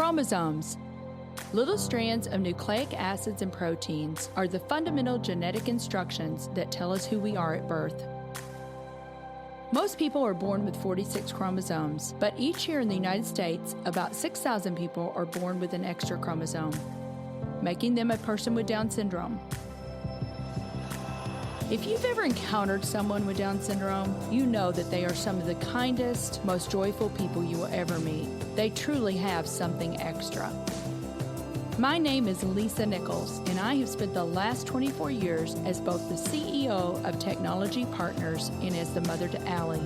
Chromosomes. Little strands of nucleic acids and proteins are the fundamental genetic instructions that tell us who we are at birth. Most people are born with 46 chromosomes, but each year in the United States, about 6,000 people are born with an extra chromosome, making them a person with Down syndrome. If you've ever encountered someone with Down syndrome, you know that they are some of the kindest, most joyful people you will ever meet. They truly have something extra. My name is Lisa Nichols, and I have spent the last 24 years as both the CEO of Technology Partners and as the mother to Allie.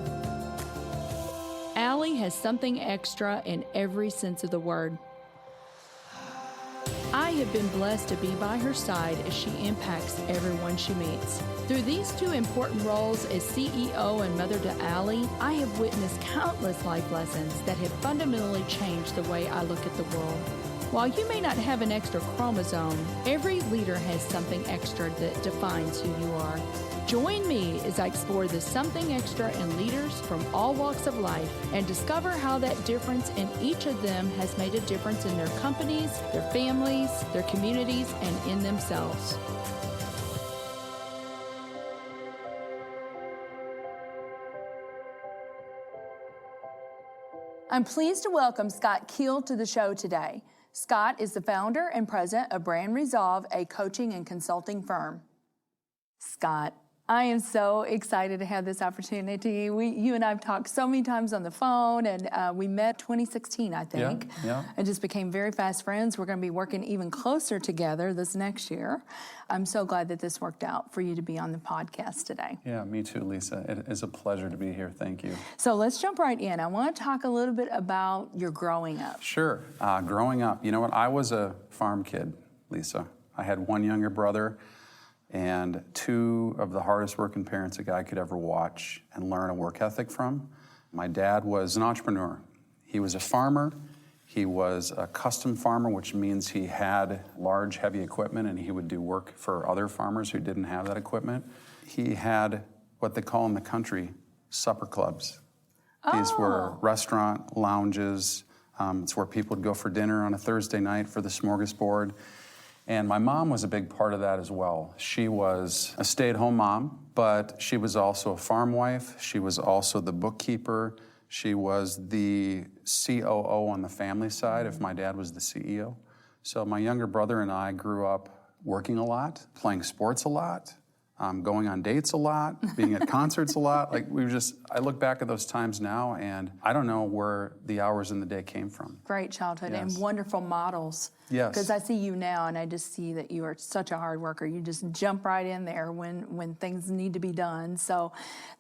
Allie has something extra in every sense of the word. I have been blessed to be by her side as she impacts everyone she meets. Through these two important roles as CEO and mother to Allie, I have witnessed countless life lessons that have fundamentally changed the way I look at the world. While you may not have an extra chromosome, every leader has something extra that defines who you are. Join me as I explore the something extra in leaders from all walks of life and discover how that difference in each of them has made a difference in their companies, their families, their communities, and in themselves. I'm pleased to welcome Scott Kuehl to the show today. Scott is the founder and president of BrandResolve, a coaching and consulting firm. Scott, I am so excited to have this opportunity. You and I have talked so many times on the phone, and we met 2016, I think, and just became very fast friends. We're going to be working even closer together this next year. I'm so glad that this worked out for you to be on the podcast today. Yeah, me too, Lisa. It is a pleasure to be here. Thank you. So let's jump right in. I want to talk a little bit about your growing up. Sure. Growing up, you know what? I was a farm kid, Lisa. I had one younger brother and two of the hardest working parents a guy could ever watch and learn a work ethic from. My dad was an entrepreneur. He was a farmer. He was a custom farmer, which means he had large, heavy equipment, and he would do work for other farmers who didn't have that equipment. He had what they call in the country supper clubs. These were restaurant lounges. It's where people would go for dinner on a Thursday night for the smorgasbord. And my mom was a big part of that as well. She was a stay-at-home mom, but she was also a farm wife. She was also the bookkeeper. She was the COO on the family side if my dad was the CEO. So my younger brother and I grew up working a lot, playing sports a lot, going on dates a lot, being at concerts a lot. I look back at those times now, and I don't know where the hours in the day came from. Great childhood Yes. and wonderful models. Yes. Because I see you now, and I just see that you are such a hard worker. You just jump right in there when things need to be done. So,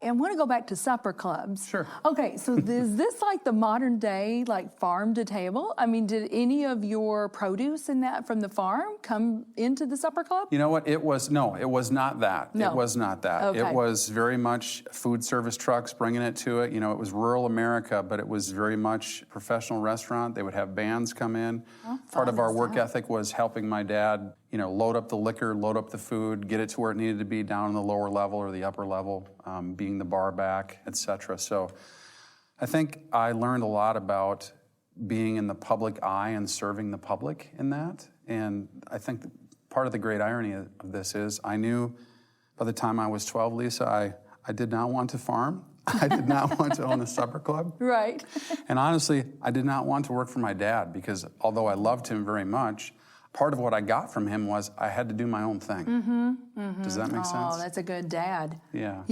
and I want to go back to supper clubs. Sure. Okay, so is this like the modern day, like farm to table? I mean, did any of your produce in that from the farm come into the supper club? You know what? It was not that. No. It was not that. Okay. It was very much food service trucks bringing it to it. You know, it was rural America, but it was very much professional restaurant. They would have bands come in. Part of our work ethic was helping my dad, load up the liquor, load up the food, get it to where it needed to be down in the lower level or the upper level, being the bar back, etc. So I think I learned a lot about being in the public eye and serving the public in that. And I think part of the great irony of this is I knew by the time I was 12, Lisa, I did not want to farm. I did not want to own a supper club. Right. And honestly, I did not want to work for my dad because although I loved him very much, part of what I got from him was I had to do my own thing. Does that make sense? Oh, that's a good dad. Yeah.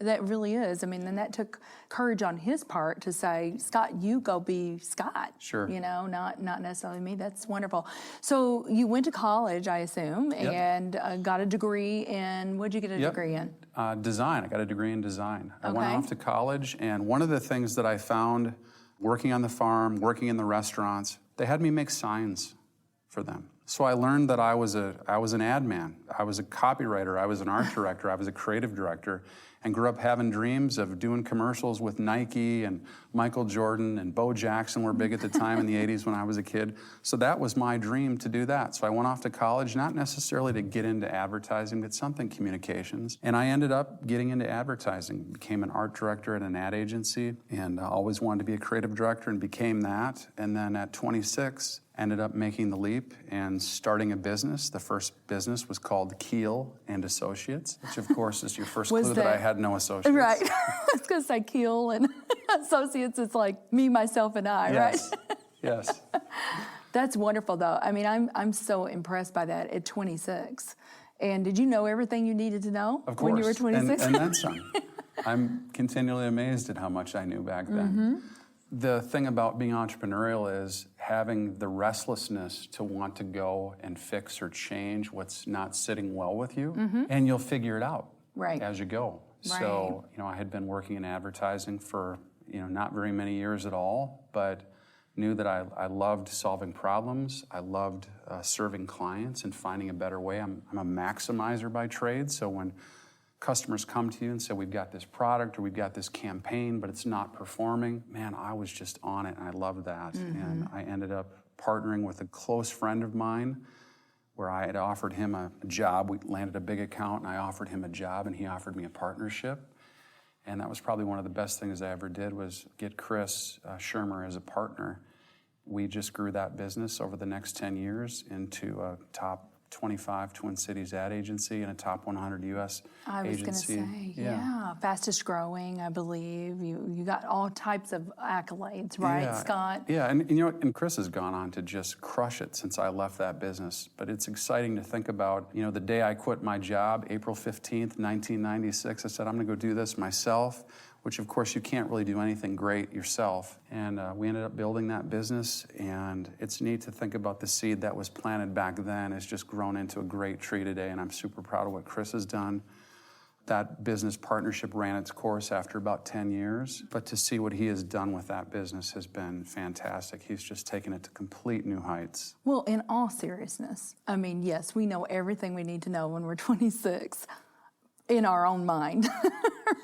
That really is. I mean, and that took courage on his part to say, Scott, you go be Scott. Sure. Not necessarily me. That's wonderful. So you went to college, I assume, and got a degree in, what'd you get a degree in? Design. I got a degree in design. I went Okay. off to college, and one of the things that I found working on the farm, working in the restaurants, they had me make signs for them. So I learned that I was an ad man. I was a copywriter. I was an art director. I was a creative director, and grew up having dreams of doing commercials with Nike and Michael Jordan and Bo Jackson were big at the time in the 80s when I was a kid. So that was my dream to do that. So I went off to college, not necessarily to get into advertising, but something communications. And I ended up getting into advertising, became an art director at an ad agency, and always wanted to be a creative director and became that. And then at 26, ended up making the leap and starting a business. The first business was called Kuehl and Associates, which of course is your first clue that I had no associates. Right. I was going to say Kuehl and Associates. It's like me, myself, and I, yes. right? Yes. That's wonderful, though. I mean, I'm so impressed by that at 26. And did you know everything you needed to know of course. When you were 26? And then some. I'm continually amazed at how much I knew back then. The thing about being entrepreneurial is having the restlessness to want to go and fix or change what's not sitting well with you, and you'll figure it out as you go. Right. So, I had been working in advertising for, not very many years at all, but knew that I loved solving problems. I loved serving clients and finding a better way. I'm a maximizer by trade, so when customers come to you and say, we've got this product or we've got this campaign, but it's not performing, man, I was just on it and I loved that. And I ended up partnering with a close friend of mine where I had offered him a job. We landed a big account and I offered him a job and he offered me a partnership. And that was probably one of the best things I ever did was get Chris Shermer as a partner. We just grew that business over the next 10 years into a top 25 Twin Cities ad agency and a top 100 U.S. agency. I was going to say, yeah. Fastest growing, I believe. You got all types of accolades, right, Scott? Yeah, and Chris has gone on to just crush it since I left that business. But it's exciting to think about, the day I quit my job, April 15th, 1996, I said, I'm going to go do this myself, which of course you can't really do anything great yourself. And we ended up building that business, and it's neat to think about the seed that was planted back then has just grown into a great tree today, and I'm super proud of what Chris has done. That business partnership ran its course after about 10 years, but to see what he has done with that business has been fantastic. He's just taken it to complete new heights. Well, in all seriousness, I mean, yes, we know everything we need to know when we're 26. In our own mind,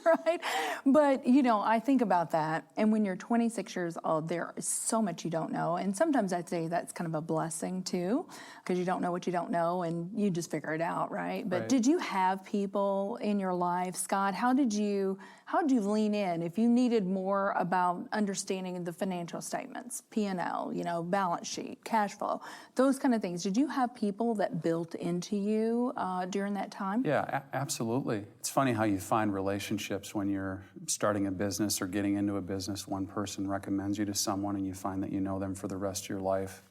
right? But, I think about that, and when you're 26 years old, there is so much you don't know, and sometimes I'd say that's kind of a blessing, too, because you don't know what you don't know, and you just figure it out, right? But Did you have people in your life, Scott? How did you lean in if you needed more about understanding the financial statements, P&L, balance sheet, cash flow, those kind of things? Did you have people that built into you during that time? Yeah, absolutely. It's funny how you find relationships when you're starting a business or getting into a business. One person recommends you to someone and you find that you know them for the rest of your life.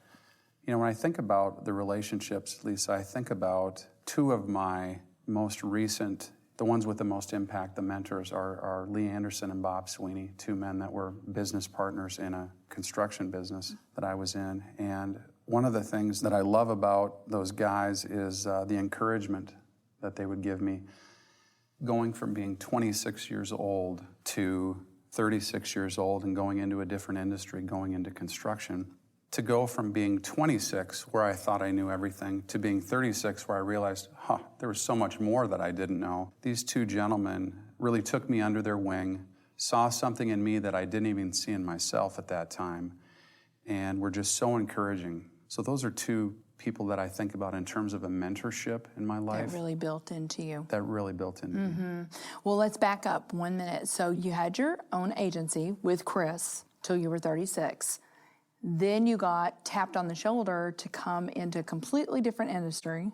When I think about the relationships, Lisa, I think about two of my most recent, the ones with the most impact, the mentors, are Lee Anderson and Bob Sweeney, two men that were business partners in a construction business that I was in. And one of the things that I love about those guys is the encouragement that they would give me. Going from being 26 years old to 36 years old and going into a different industry, going into construction, to go from being 26, where I thought I knew everything, to being 36, where I realized, there was so much more that I didn't know. These two gentlemen really took me under their wing, saw something in me that I didn't even see in myself at that time, and were just so encouraging. So those are two people that I think about in terms of a mentorship in my life. That really built into you. That really built into me. Well, let's back up 1 minute. So you had your own agency with Chris till you were 36. Then you got tapped on the shoulder to come into a completely different industry.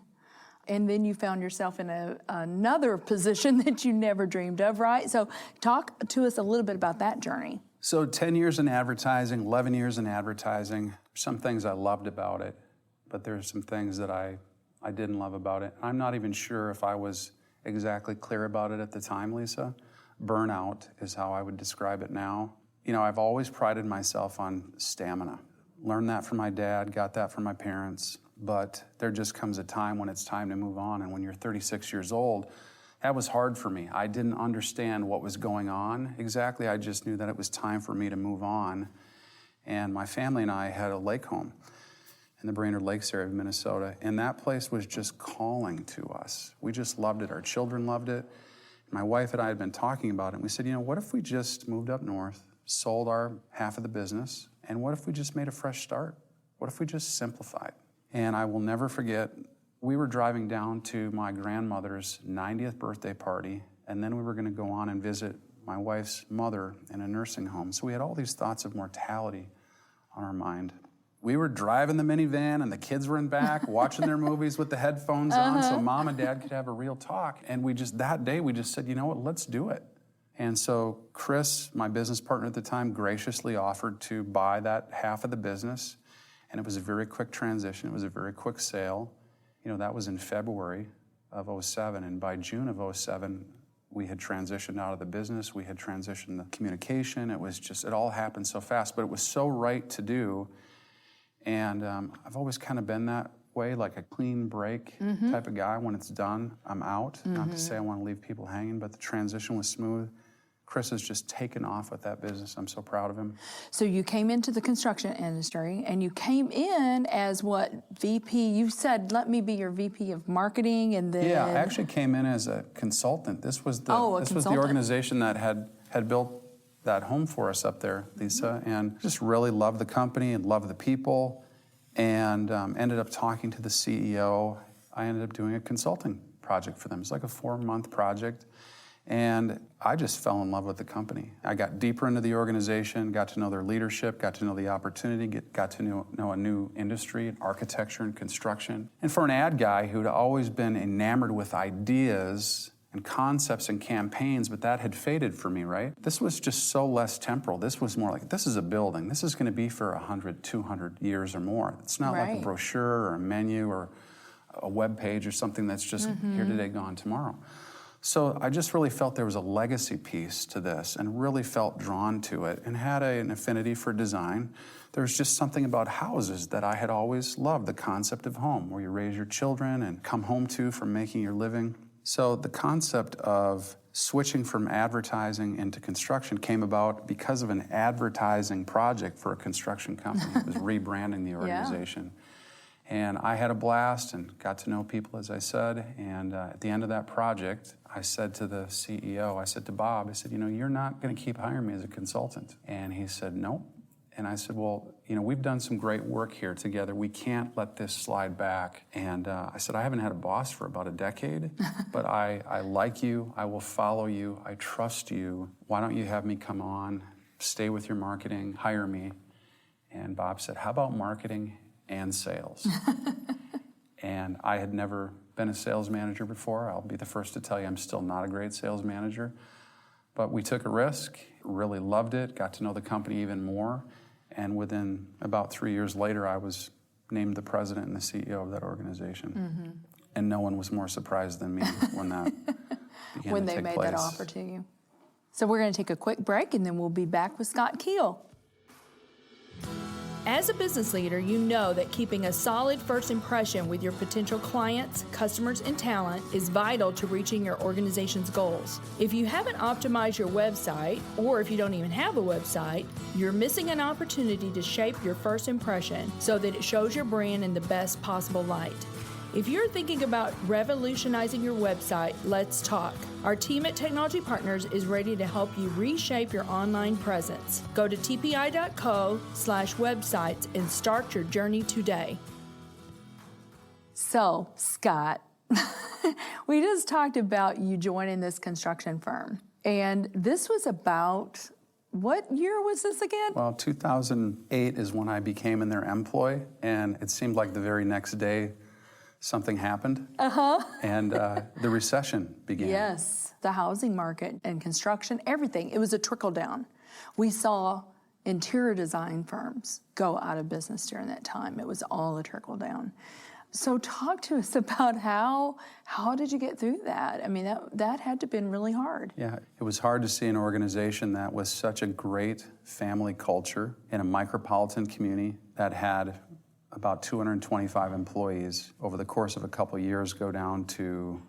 And then you found yourself in another position that you never dreamed of, right? So talk to us a little bit about that journey. So 10 years in advertising, 11 years in advertising. Some things I loved about it, but there's some things that I didn't love about it. I'm not even sure if I was exactly clear about it at the time, Lisa. Burnout is how I would describe it now. I've always prided myself on stamina. Learned that from my dad, got that from my parents, but there just comes a time when it's time to move on, and when you're 36 years old, that was hard for me. I didn't understand what was going on exactly. I just knew that it was time for me to move on, and my family and I had a lake home. in the Brainerd Lakes area of Minnesota, and that place was just calling to us. We just loved it. Our children loved it. My wife and I had been talking about it, and we said, what if we just moved up north, sold our half of the business, and what if we just made a fresh start? What if we just simplified? And I will never forget, we were driving down to my grandmother's 90th birthday party, and then we were going to go on and visit my wife's mother in a nursing home. So we had all these thoughts of mortality on our mind. We were driving the minivan, and the kids were in back watching their movies with the headphones on so mom and dad could have a real talk. And that day we just said, let's do it. And so Chris, my business partner at the time, graciously offered to buy that half of the business. And it was a very quick transition. It was a very quick sale. That was in February of '07. And by June of '07, we had transitioned out of the business. We had transitioned the communication. It all happened so fast, but it was so right to do. And I've always kind of been that way, like a clean break type of guy. When it's done, I'm out. Not to say I want to leave people hanging, but the transition was smooth. Chris has just taken off with that business. I'm so proud of him. So you came into the construction industry, and you came in as what, VP? You said, let me be your VP of marketing, and then... Yeah, I actually came in as a consultant. This was the organization that had built that home for us up there, Lisa, and just really loved the company and loved the people, and ended up talking to the CEO. I ended up doing a consulting project for them. It's like a 4-month project, and I just fell in love with the company. I got deeper into the organization, got to know their leadership, got to know the opportunity, got to know a new industry, architecture and construction. And for an ad guy who'd always been enamored with ideas and concepts and campaigns, but that had faded for me, right? This was just so less temporal. This was more like, this is a building. This is going to be for 100, 200 years or more. It's not like a brochure or a menu or a web page or something that's just here today, gone tomorrow. So I just really felt there was a legacy piece to this, and really felt drawn to it, and had an affinity for design. There was just something about houses that I had always loved, the concept of home, where you raise your children and come home to from making your living. So the concept of switching from advertising into construction came about because of an advertising project for a construction company. It was rebranding the organization. And I had a blast and got to know people, as I said. And at the end of that project, I said to the CEO, I said to Bob, I said, you're not going to keep hiring me as a consultant. And he said, no. And I said, well, we've done some great work here together. We can't let this slide back. And I said, I haven't had a boss for about a decade, but I like you. I will follow you. I trust you. Why don't you have me come on, stay with your marketing, hire me? And Bob said, how about marketing and sales? And I had never been a sales manager before. I'll be the first to tell you I'm still not a great sales manager. But we took a risk, really loved it, got to know the company even more. And within about 3 years later, I was named the president and the CEO of that organization. And no one was more surprised than me when that began to take place. When they made that offer to you. So we're going to take a quick break, and then we'll be back with Scott Kuehl. As a business leader, you know that keeping a solid first impression with your potential clients, customers, and talent is vital to reaching your organization's goals. If you haven't optimized your website, or if you don't even have a website, you're missing an opportunity to shape your first impression so that it shows your brand in the best possible light. If you're thinking about revolutionizing your website, let's talk. Our team at Technology Partners is ready to help you reshape your online presence. Go to tpi.co/websites and start your journey today. So, Scott, we just talked about you joining this construction firm. And this was about, what year was this again? Well, 2008 is when I became in their employ, and it seemed like the very next day something happened, and the recession began. Yes, the housing market and construction, everything. It was a trickle down. We saw interior design firms go out of business during that time. It was all a trickle down. So talk to us about how did you get through that? I mean, that had to have been really hard. Yeah, it was hard to see an organization that was such a great family culture in a micropolitan community that had about 225 employees over the course of a couple of years go down to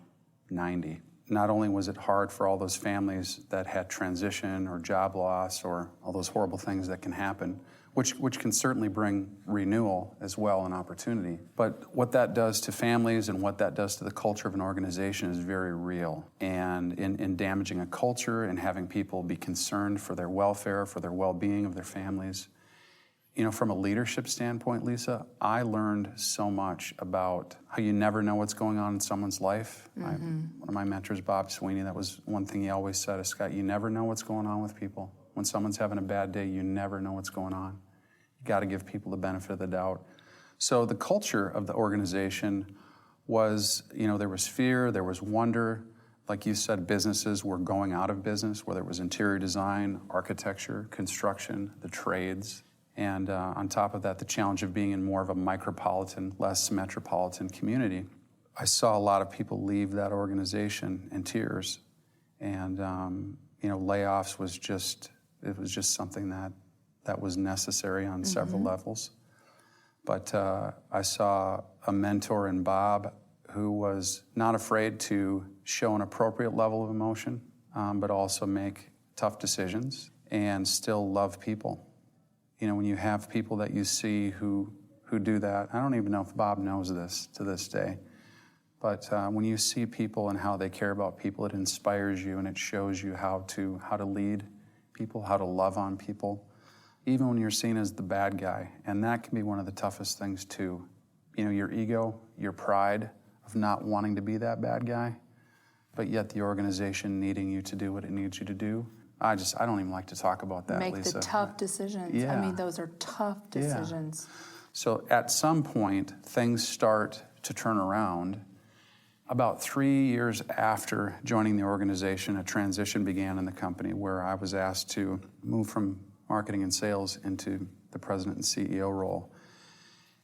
90. not only was it hard for all those families that had transition or job loss or all those horrible things that can happen, which can certainly bring renewal as well and opportunity. But what that does to families and what that does to the culture of an organization is very real. And in damaging a culture and having people be concerned for their welfare, for their well-being of their families. From a leadership standpoint, Lisa, I learned so much about how you never know what's going on in someone's life. One of my mentors, Bob Sweeney, that was one thing he always said is, Scott, you never know what's going on with people. When someone's having a bad day, you never know what's going on. You got to give people the benefit of the doubt. So the culture of the organization was, there was fear, there was wonder. Like you said, businesses were going out of business, whether it was interior design, architecture, construction, the trades. And on top of that, the challenge of being in more of a micropolitan, less metropolitan community. I saw a lot of people leave that organization in tears. And, layoffs was just something that was necessary on several levels. But I saw a mentor in Bob who was not afraid to show an appropriate level of emotion, but also make tough decisions and still love people. When you have people that you see who do that, I don't even know if Bob knows this to this day, but when you see people and how they care about people, it inspires you and it shows you how to lead people, how to love on people, even when you're seen as the bad guy. And that can be one of the toughest things too. Your ego, your pride of not wanting to be that bad guy, but yet the organization needing you to do what it needs you to do. I don't even like to talk about that, Make Lisa. the tough decisions. Yeah. I mean, those are tough decisions. Yeah. So at some point, things start to turn around. About 3 years after joining the organization, a transition began in the company where I was asked to move from marketing and sales into the president and CEO role.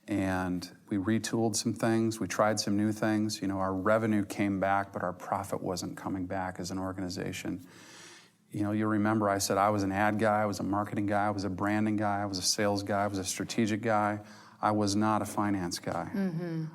And we retooled some things. We tried some new things. Our revenue came back, but our profit wasn't coming back as an organization. You'll remember I said I was an ad guy, I was a marketing guy, I was a branding guy, I was a sales guy, I was a strategic guy. I was not a finance guy.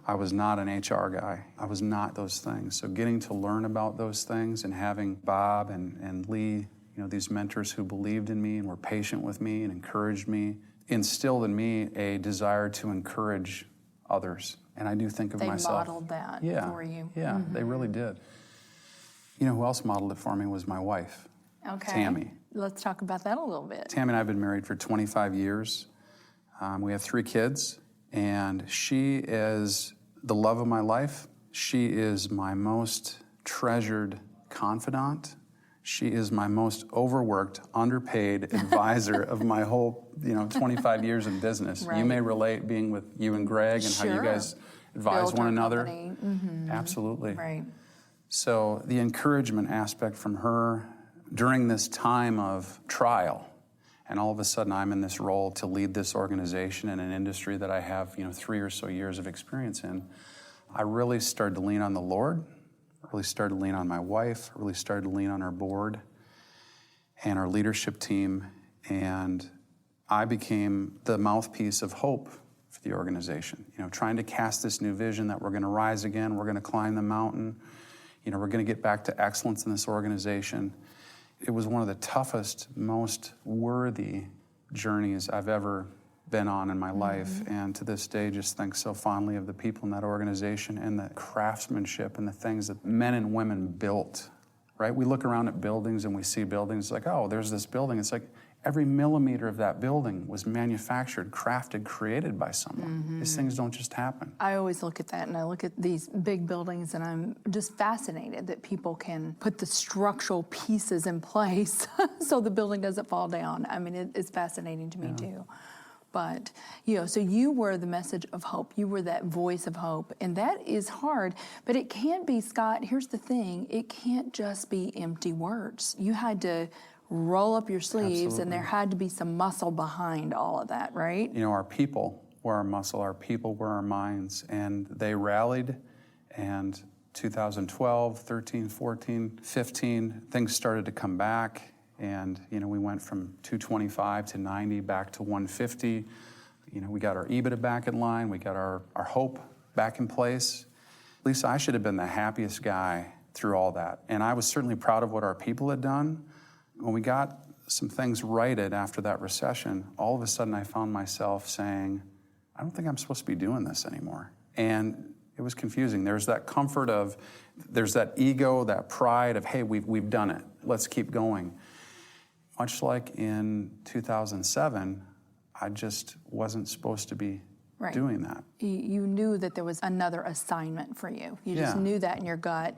I was not an HR guy. I was not those things. So getting to learn about those things and having Bob and Lee, these mentors who believed in me and were patient with me and encouraged me, instilled in me a desire to encourage others. And I do think of myself. They modeled that for you. Yeah, they really did. Who else modeled it for me was my wife. Okay. Tammy. Let's talk about that a little bit. Tammy and I have been married for 25 years. We have 3 kids, and she is the love of my life. She is my most treasured confidant. She is my most overworked, underpaid advisor of my whole, 25 years in business. Right. You may relate being with you and Greg and how you guys advise one another. Absolutely. Right. So the encouragement aspect from her during this time of trial, and all of a sudden I'm in this role to lead this organization in an industry that I have 3 or so years of experience in, I really started to lean on the Lord, really started to lean on my wife, really started to lean on our board and our leadership team, and I became the mouthpiece of hope for the organization, trying to cast this new vision that we're going to rise again, we're going to climb the mountain, we're going to get back to excellence in this organization. It was one of the toughest, most worthy journeys I've ever been on in my life. And to this day, just think so fondly of the people in that organization and the craftsmanship and the things that men and women built, right? We look around at buildings and we see buildings like, oh, there's this building. It's like every millimeter of that building was manufactured, crafted, created by someone. These things don't just happen. I always look at that, and I look at these big buildings, and I'm just fascinated that people can put the structural pieces in place so the building doesn't fall down. I mean, it's fascinating to me too. But, so you were the message of hope. You were that voice of hope. And that is hard. But it can't be, Scott, here's the thing. It can't just be empty words. You had to roll up your sleeves, Absolutely. and there had to be some muscle behind all of that, right? Our people were our muscle, our people were our minds, and they rallied, and 2012, 13, 14, 15, things started to come back, and, we went from 225 to 90 back to 150. We got our EBITDA back in line, we got our hope back in place. Lisa, I should have been the happiest guy through all that. And I was certainly proud of what our people had done. When we got some things righted after that recession, all of a sudden I found myself saying, I don't think I'm supposed to be doing this anymore. And it was confusing. There's that comfort of, there's that ego, that pride of, hey, we've done it. Let's keep going. Much like in 2007, I just wasn't supposed to be doing that. You knew that there was another assignment for you. You just Yeah. knew that in your gut.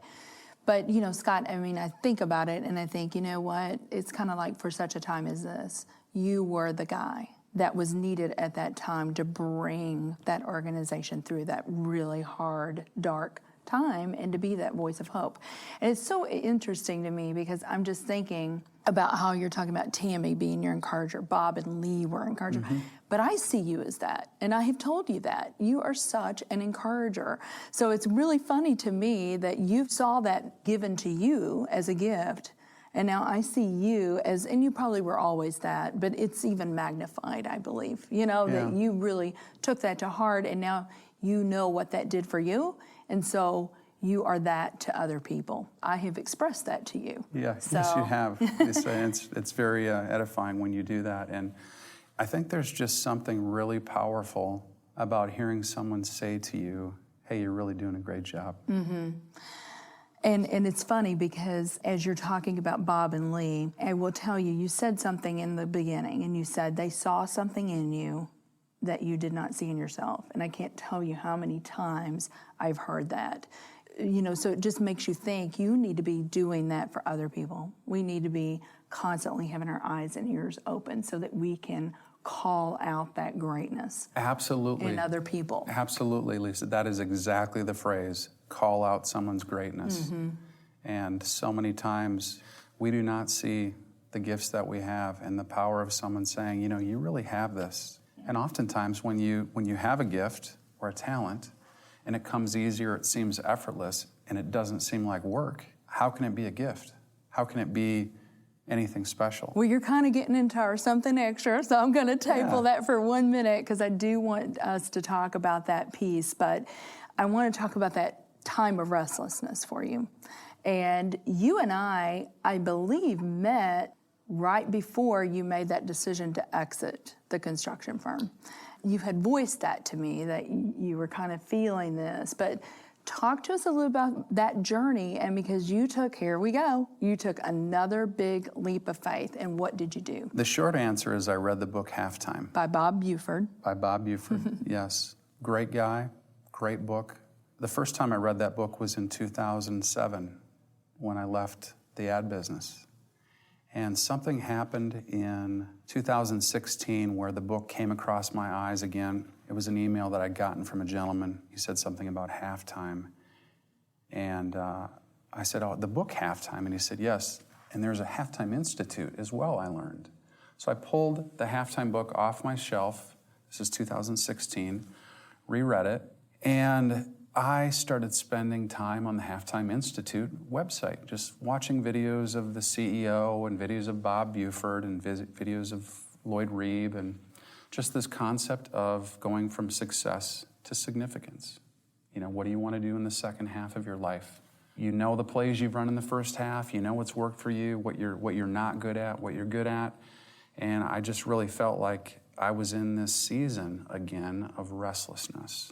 But, you know, Scott, I mean, I think about it and I think, you know what? It's kind of like for such a time as this, you were the guy that was needed at that time to bring that organization through that really hard, dark time and to be that voice of hope. And it's so interesting to me because I'm just thinking about how you're talking about Tammy being your encourager, Bob and Lee were encouragers. But I see you as that, and I have told you that. You are such an encourager. So it's really funny to me that you saw that given to you as a gift, and now I see you as, and you probably were always that, but it's even magnified, I believe. You know, that you really took that to heart, and now you know what that did for you, and so you are that to other people. I have expressed that to you. Yeah, yes, you have. It's very edifying when you do that. And I think there's just something really powerful about hearing someone say to you, hey, you're really doing a great job. Mm-hmm. And it's funny because as you're talking about Bob and Lee, I will tell you, you said something in the beginning, and you said they saw something in you that you did not see in yourself. And I can't tell you how many times I've heard that. You know, so it just makes you think you need to be doing that for other people. We need to be constantly having our eyes and ears open so that we can call out that greatness. Absolutely. In other people. Absolutely, Lisa. That is exactly the phrase, call out someone's greatness. And so many times we do not see the gifts that we have and the power of someone saying, you know, you really have this. And oftentimes when you have a gift or a talent, and it comes easier, it seems effortless, and it doesn't seem like work, how can it be a gift? How can it be anything special? Well, you're kind of getting into our something extra, so I'm going to table that for 1 minute because I do want us to talk about that piece, but I want to talk about that time of restlessness for you. And you and I believe, met right before you made that decision to exit the construction firm. You had voiced that to me, that you were kind of feeling this, but talk to us a little about that journey, and because you took another big leap of faith, and what did you do? The short answer is I read the book Halftime. By Bob Buford. By Bob Buford, yes. Great guy, great book. The first time I read that book was in 2007 when I left the ad business. And something happened in 2016 where the book came across my eyes again. It was an email that I'd gotten from a gentleman. He said something about Halftime. And I said, oh, the book Halftime? And he said, yes. And there's a Halftime Institute as well, I learned. So I pulled the Halftime book off my shelf. This is 2016. Reread it. And I started spending time on the Halftime Institute website, just watching videos of the CEO and videos of Bob Buford and videos of Lloyd Reeb, and just this concept of going from success to significance. You know, what do you want to do in the second half of your life? You know the plays you've run in the first half, you know what's worked for you, what you're not good at, what you're good at. And I just really felt like I was in this season again of restlessness.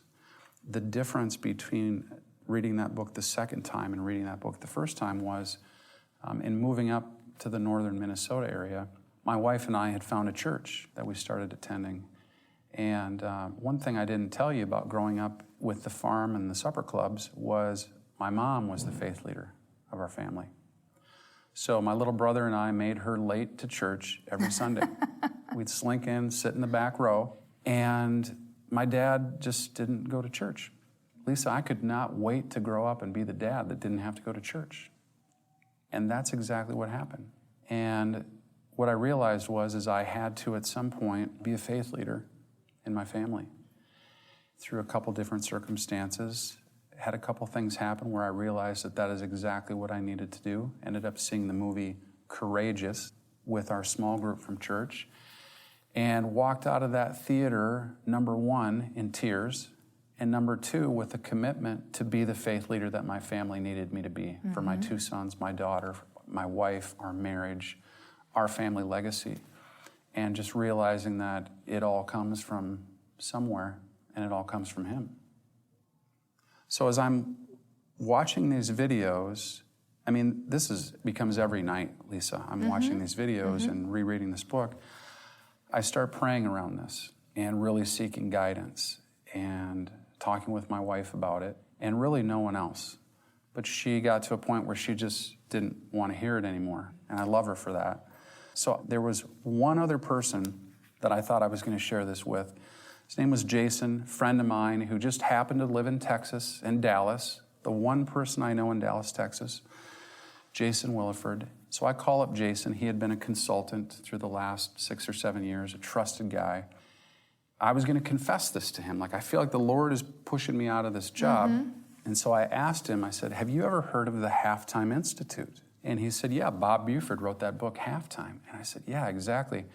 The difference between reading that book the second time and reading that book the first time was in moving up to the northern Minnesota area, my wife and I had found a church that we started attending. And one thing I didn't tell you about growing up with the farm and the supper clubs was my mom was the faith leader of our family. So my little brother and I made her late to church every Sunday. We'd slink in, sit in the back row, and my dad just didn't go to church. Lisa, I could not wait to grow up and be the dad that didn't have to go to church. And that's exactly what happened. And what I realized was I had to, at some point, be a faith leader in my family. Through a couple different circumstances, had a couple things happen where I realized that is exactly what I needed to do. Ended up seeing the movie Courageous with our small group from church, and walked out of that theater, number one, in tears, And number two, with a commitment to be the faith leader that my family needed me to be for my two sons, my daughter, my wife, our marriage, our family legacy. And just realizing that it all comes from somewhere and it all comes from him. So as I'm watching these videos, I mean, becomes every night, Lisa. I'm watching these videos and rereading this book. I start praying around this and really seeking guidance and talking with my wife about it, and really no one else. But she got to a point where she just didn't want to hear it anymore, and I love her for that. So there was one other person that I thought I was going to share this with. His name was Jason, friend of mine who just happened to live in Texas, in Dallas, the one person I know in Dallas, Texas, Jason Williford. So I call up Jason. He had been a consultant through the last 6 or 7 years, a trusted guy. I was going to confess this to him. Like, I feel like the Lord is pushing me out of this job. And so I asked him, I said, have you ever heard of the Halftime Institute? And he said, yeah, Bob Buford wrote that book, Halftime. And I said, yeah, exactly.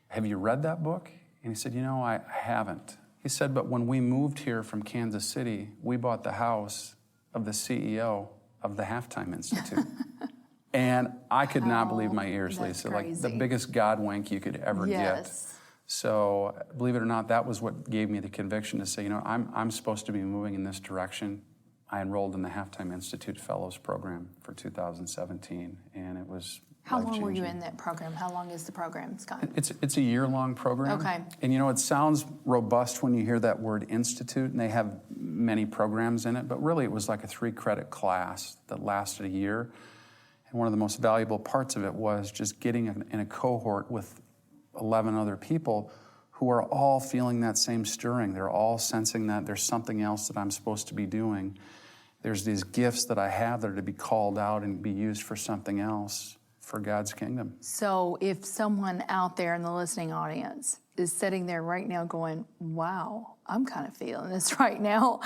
Have you read that book? And he said, you know, I haven't. He said, but when we moved here from Kansas City, we bought the house of the CEO of the Halftime Institute. And I could not believe my ears, Lisa. Crazy. Like the biggest God wink you could ever get. So believe it or not, that was what gave me the conviction to say, you know, I'm supposed to be moving in this direction. I enrolled in the Halftime Institute Fellows Program for 2017, and it was How long were you in that program? How long is the program, Scott? It's a year-long program. Okay. And you know, it sounds robust when you hear that word institute, and they have many programs in it, but really it was like a 3-credit class that lasted a year. And one of the most valuable parts of it was just getting in a cohort with 11 other people who are all feeling that same stirring. They're all sensing that there's something else that I'm supposed to be doing. There's these gifts that I have that are to be called out and be used for something else, for God's kingdom. So if someone out there in the listening audience is sitting there right now going, wow, I'm kind of feeling this right now.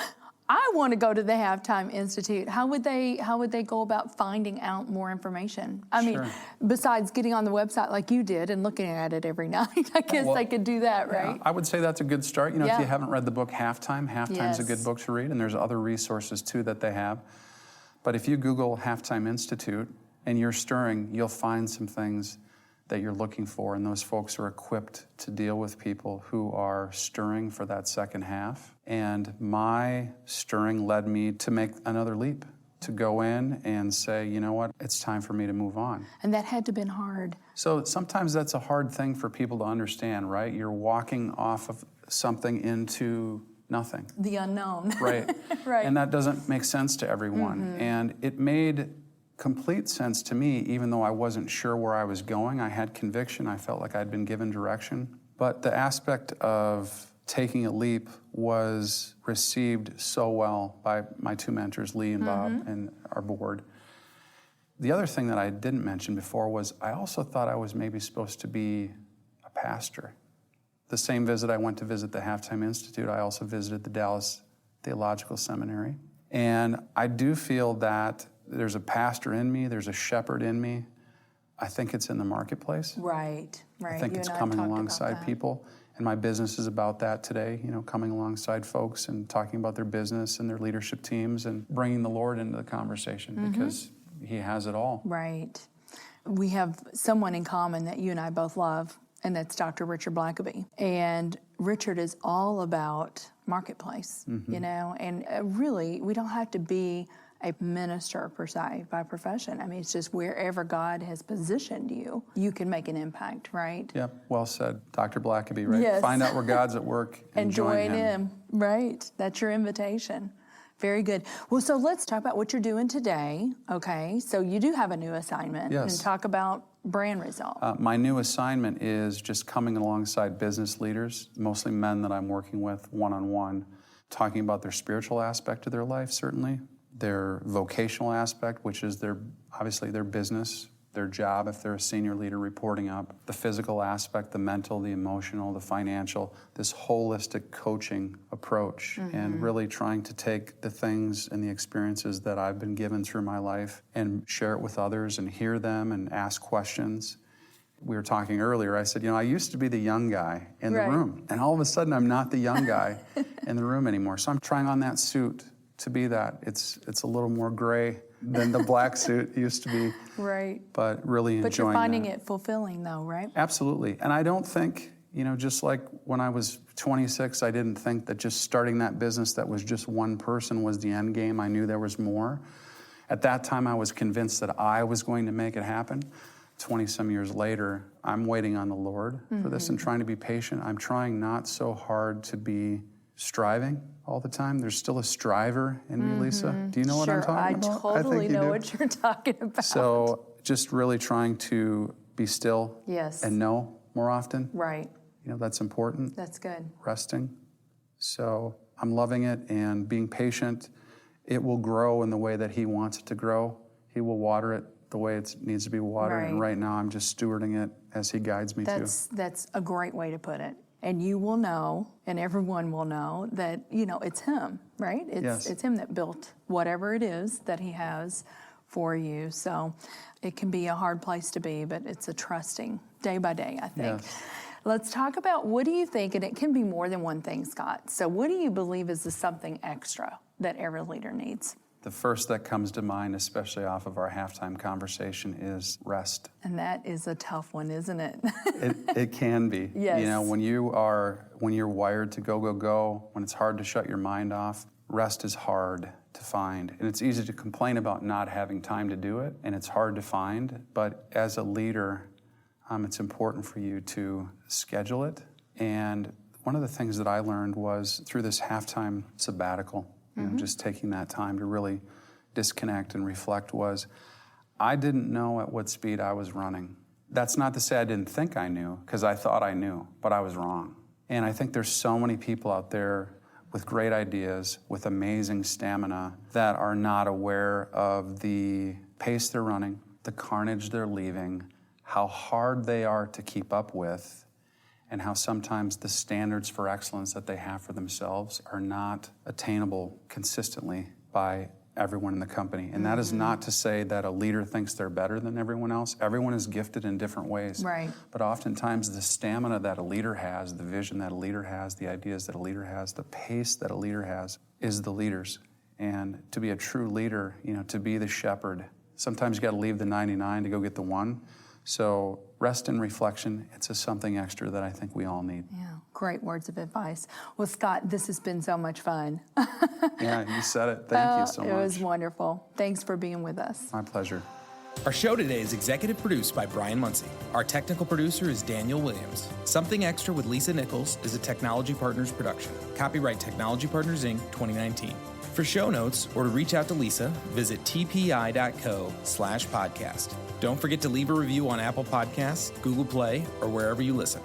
I want to go to the Halftime Institute. How would they go about finding out more information? I mean, besides getting on the website like you did and looking at it every night, I guess they could do that, right? I would say that's a good start. You know, if you haven't read the book Halftime's a good book to read, and there's other resources too that they have. But if you Google Halftime Institute and you're stirring, you'll find some things that you're looking for, and those folks are equipped to deal with people who are stirring for that second half. And my stirring led me to make another leap, to go in and say, you know what, it's time for me to move on. And that had to have been hard. So sometimes that's a hard thing for people to understand, right? You're walking off of something into nothing. The unknown. Right. Right. And that doesn't make sense to everyone. And it made complete sense to me, even though I wasn't sure where I was going. I had conviction. I felt like I'd been given direction. But the aspect of taking a leap was received so well by my two mentors, Lee and Bob, and our board. The other thing that I didn't mention before was I also thought I was maybe supposed to be a pastor. The same visit I went to visit the Halftime Institute, I also visited the Dallas Theological Seminary. And I do feel that there's a pastor in me, there's a shepherd in me. I think it's in the marketplace. Right. I think it's coming alongside people. And my business is about that today, you know, coming alongside folks and talking about their business and their leadership teams and bringing the Lord into the conversation because He has it all. Right. We have someone in common that you and I both love, and that's Dr. Richard Blackaby. And Richard is all about marketplace, you know, and really, we don't have to be a minister per se by profession. I mean, it's just wherever God has positioned you, you can make an impact, right? Yep, well said. Dr. Blackaby, right? Yes. Find out where God's at work and join Him. Right, that's your invitation. Very good. Well, so let's talk about what you're doing today, okay? So you do have a new assignment. Yes. And talk about BrandResolve. My new assignment is just coming alongside business leaders, mostly men that I'm working with one-on-one, talking about their spiritual aspect of their life, certainly, their vocational aspect, which is obviously their business, their job if they're a senior leader reporting up, the physical aspect, the mental, the emotional, the financial, this holistic coaching approach, and really trying to take the things and the experiences that I've been given through my life and share it with others and hear them and ask questions. We were talking earlier. I said, I used to be the young guy in the Right. room. And all of a sudden, I'm not the young guy in the room anymore. So I'm trying on that suit to be that. It's a little more gray than the black suit used to be. Right. But really enjoying But you're finding that. it fulfilling, though, right? Absolutely. And I don't think, just like when I was 26, I didn't think that just starting that business that was just one person was the end game. I knew there was more. At that time, I was convinced that I was going to make it happen. 20-some years later, I'm waiting on the Lord for this and trying to be patient. I'm trying not so hard to be striving all the time. There's still a striver in me, Lisa. Do you know what I'm talking about? I totally think you know do. what you're talking about. So just really trying to be still Yes. and know more often. Right. That's important. That's good. Resting. So I'm loving it and being patient. It will grow in the way that He wants it to grow. He will water it the way it needs to be watered. Right. And right now I'm just stewarding it as He guides me to. That's a great way to put it. And you will know, and everyone will know, that, it's Him, right? Yes. It's Him that built whatever it is that He has for you. So it can be a hard place to be, but it's a trusting day by day, I think. Yes. Let's talk about, what do you think, and it can be more than one thing, Scott. So what do you believe is the something extra that every leader needs? The first that comes to mind, especially off of our halftime conversation, is rest. And that is a tough one, isn't it? It can be. Yes. When you're wired to go, when it's hard to shut your mind off, rest is hard to find. And it's easy to complain about not having time to do it, and it's hard to find. But as a leader, it's important for you to schedule it. And one of the things that I learned was through this halftime sabbatical, just taking that time to really disconnect and reflect, was I didn't know at what speed I was running. That's not to say I didn't think I knew, because I thought I knew, but I was wrong. And I think there's so many people out there with great ideas, with amazing stamina, that are not aware of the pace they're running, the carnage they're leaving, how hard they are to keep up with, and how sometimes the standards for excellence that they have for themselves are not attainable consistently by everyone in the company. And that is not to say that a leader thinks they're better than everyone else. Everyone is gifted in different ways. Right. But oftentimes the stamina that a leader has, the vision that a leader has, the ideas that a leader has, the pace that a leader has, is the leader's. And to be a true leader, to be the shepherd, sometimes you got to leave the 99 to go get the one. So rest and reflection, it's a something extra that I think we all need. Yeah, great words of advice. Well, Scott, this has been so much fun. Yeah, you said it. Thank you so much. It was wonderful. Thanks for being with us. My pleasure. Our show today is executive produced by Brian Muncie. Our technical producer is Daniel Williams. Something Extra with Lisa Nichols is a Technology Partners production. Copyright Technology Partners, Inc., 2019. For show notes or to reach out to Lisa, visit tpi.co/podcast. Don't forget to leave a review on Apple Podcasts, Google Play, or wherever you listen.